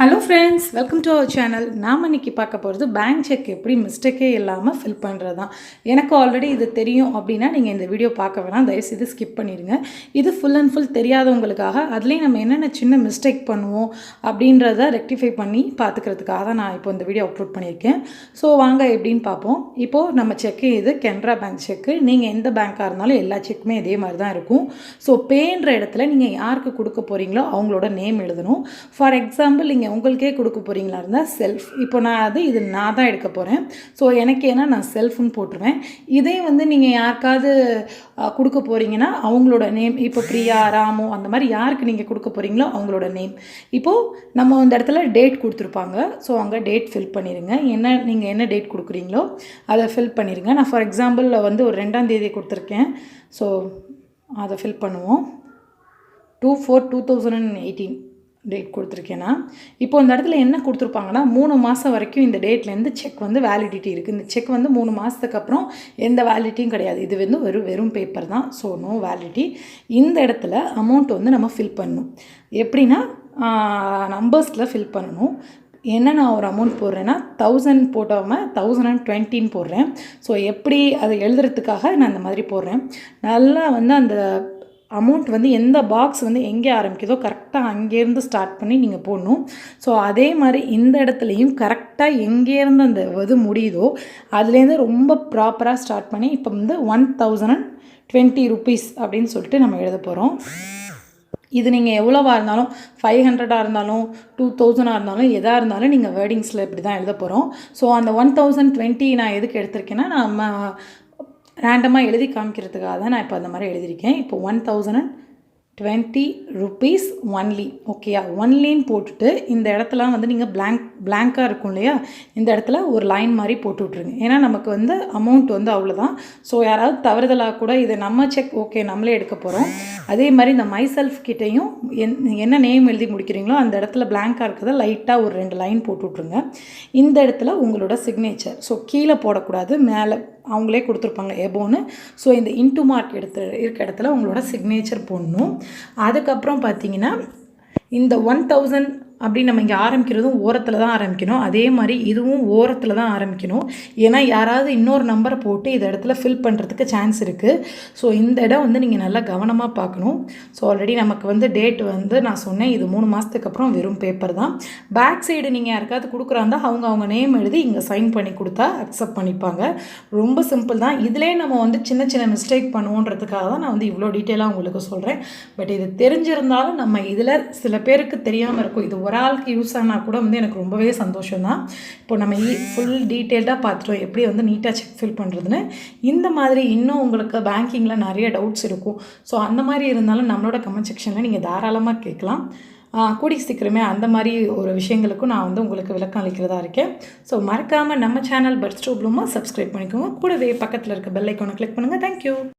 Hello friends, welcome to our channel. நாம் இன்றைக்கி பார்க்க போகிறது பேங்க் செக் எப்படி மிஸ்டேக்கே இல்லாமல் ஃபில் பண்ணுறது தான். எனக்கு ஆல்ரெடி இது தெரியும் அப்படின்னா நீங்கள் இந்த வீடியோ பார்க்க வேணாம், தயவுசெய்து ஸ்கிப் பண்ணிடுங்க. இது ஃபுல் அண்ட் ஃபுல் தெரியாதவங்களுக்காக, அதுலேயும் நம்ம என்னென்ன சின்ன மிஸ்டேக் பண்ணுவோம் அப்படின்றத ரெக்டிஃபை பண்ணி பார்த்துக்கிறதுக்காக தான் நான் இப்போ இந்த வீடியோ அப்லோட் பண்ணியிருக்கேன். ஸோ வாங்க எப்படின்னு பார்ப்போம். இப்போது நம்ம செக்கு இது கனரா பேங்க் செக்கு. நீங்கள் எந்த பேங்க்காக இருந்தாலும் எல்லா செக்குமே இதே மாதிரி தான் இருக்கும். ஸோ பேன்ற இடத்துல நீங்கள் யாருக்கு கொடுக்க போகிறீங்களோ அவங்களோட நேம் எழுதணும். ஃபார் எக்ஸாம்பிள் நீங்கள் உங்களுக்கே கொடுக்க போகிறீங்களா இருந்தால் செல்ஃப். இப்போ இது நான் தான் எடுக்க போகிறேன். ஸோ எனக்கு ஏன்னா நான் செல்ஃப்னு போட்டுருவேன். இதே நீங்கள் யாருக்காவது கொடுக்க போகிறீங்கன்னா அவங்களோட நேம், இப்போ பிரியா, ராமு, அந்த மாதிரி யாருக்கு நீங்கள் கொடுக்க போகிறீங்களோ அவங்களோட நேம். இப்போது நம்ம இந்த இடத்துல டேட் கொடுத்துருப்பாங்க. ஸோ அங்கே டேட் ஃபில் பண்ணிடுங்க. நீங்கள் என்ன டேட் கொடுக்குறீங்களோ அதை ஃபில் பண்ணிடுங்க. நான் ஃபார் எக்ஸாம்பிள் ஒரு 2ஆம் தேதி கொடுத்துருக்கேன். ஸோ அதை ஃபில் பண்ணுவோம். 2/4/2018 டேட் கொடுத்துருக்கேன்னா, இப்போ இந்த இடத்துல என்ன கொடுத்துருப்பாங்கன்னா 3 மாதம் வரைக்கும் இந்த டேட்லேருந்து செக் வேலிடிட்டி இருக்குது. இந்த செக் 3 மாதத்துக்கு அப்புறம் எந்த வேலிடிட்டியும் கிடையாது. இது வெறும் பேப்பர் தான். So no validity. இந்த இடத்துல அமௌண்ட் நம்ம ஃபில் பண்ணணும். எப்படின்னா நம்பர்ஸில் ஃபில் பண்ணணும். என்ன நான் ஒரு அமௌண்ட் போடுறேன்னா 1000 போட்டாமல் 1020 போடுறேன். ஸோ எப்படி அதை எழுதுறதுக்காக நான் இந்த மாதிரி போடுறேன். நல்லா அந்த அமௌண்ட் எந்த பாக்ஸ் எங்கே ஆரம்பிக்குதோ கரெக்டாக அங்கேருந்து ஸ்டார்ட் பண்ணி நீங்கள் போடணும். ஸோ அதே மாதிரி இந்த இடத்துலையும் கரெக்டாக எங்கேருந்து அந்த முடியுதோ அதுலேருந்து ரொம்ப ப்ராப்பராக ஸ்டார்ட் பண்ணி இப்போ 1020 rupees அப்படின்னு சொல்லிட்டு நம்ம எழுத போகிறோம். இது நீங்கள் எவ்வளோவா இருந்தாலும் 500 இருந்தாலும் 2000 இருந்தாலும் எதாக இருந்தாலும் நீங்கள் வேர்டிங்ஸில் இப்படி தான் எழுத போகிறோம். ஸோ அந்த 1020 நான் எதுக்கு எடுத்திருக்கேன்னா, நம்ம ரேண்டமாக எழுதி காமிக்கிறதுக்காக தான் நான் இப்போ அந்த மாதிரி எழுதியிருக்கேன். இப்போ 1020 rupees ஒன்லி. ஓகேயா, ஒன்லின்னு போட்டுட்டு இந்த இடத்துல நீங்கள் பிளாங்காக இருக்கும் இல்லையா, இந்த இடத்துல ஒரு லைன் மாதிரி போட்டு விட்ருங்க. ஏன்னா நமக்கு அமௌண்ட் அவ்வளோதான். ஸோ யாராவது தவறுதலாக கூட இது நம்ம செக் ஓகே நம்மளே எடுக்க போகிறோம். அதே மாதிரி இந்த மை செல்ஃப் கிட்டேயும் என்ன நேம் எழுதி முடிக்கிறீங்களோ அந்த இடத்துல பிளாங்காக இருக்கிறத லைட்டாக ஒரு 2 லைன் போட்டு விட்ருங்க. இந்த இடத்துல உங்களோட சிக்னேச்சர். ஸோ கீழே போடக்கூடாது, மேலே அவங்களே கொடுத்துருப்பாங்க எபோன்னு. ஸோ இந்த இன்டூ மார்க் இருக்க இடத்துல உங்களோட சிக்னேச்சர் போடணும். அதுக்கப்புறம் பார்த்தீங்கன்னா இந்த 1000 அப்படி நம்ம இங்கே ஆரம்பிக்கிறதும் ஓரத்தில் தான் ஆரம்பிக்கணும். அதே மாதிரி இதுவும் ஓரத்தில் தான் ஆரம்பிக்கணும். ஏன்னா யாராவது இன்னொரு நம்பரை போட்டு இந்த இடத்துல ஃபில் பண்ணுறதுக்கு சான்ஸ் இருக்குது. ஸோ இந்த இடம் நீங்கள் நல்லா கவனமாக பார்க்கணும். ஸோ ஆல்ரெடி நமக்கு டேட் நான் சொன்னேன், இது 3 மாதத்துக்கு அப்புறம் வெறும் பேப்பர் தான். பேக் சைடு நீங்கள் யாருக்காவது கொடுக்குறாந்தா அவங்க நேம் எழுதி இங்கே சைன் பண்ணி கொடுத்தா அக்செப்ட் பண்ணிப்பாங்க. ரொம்ப சிம்பிள் தான். இதிலே நம்ம சின்ன சின்ன மிஸ்டேக் பண்ணுவோன்றதுக்காக தான் நான் இவ்வளோ டீட்டெயிலாக உங்களுக்கு சொல்கிறேன். பட் இது தெரிஞ்சிருந்தாலும் நம்ம இதில் சில பேருக்கு தெரியாமல் இருக்கும். இது ஒரு ஆளுக்கு யூஸ் ஆனால் கூட எனக்கு ரொம்பவே சந்தோஷம் தான். இப்போ நம்ம ஃபுல் டீட்டெயில்டாக பார்த்துட்டோம் எப்படி நீட்டாக செக் ஃபில் பண்ணுறதுன்னு. இந்த மாதிரி இன்னும் உங்களுக்கு பேங்கிங்கில் நிறைய டவுட்ஸ் இருக்கும். ஸோ அந்த மாதிரி இருந்தாலும் நம்மளோட கமெண்ட் செக்ஷனில் நீங்கள் தாராளமாக கேட்கலாம். கூடி சீக்கிரமே அந்த மாதிரி ஒரு விஷயங்களுக்கும் நான் உங்களுக்கு விளக்கம் அளிக்கிறதா இருக்கேன். ஸோ மறக்காமல் நம்ம சேனல் பட்ஸ் டூ ப்ளூமா சப்ஸ்கிரைப் பண்ணிக்கோங்க. கூடவே பக்கத்தில் இருக்க பெல் ஐக்கானை கிளிக் பண்ணுங்கள். தேங்க்யூ.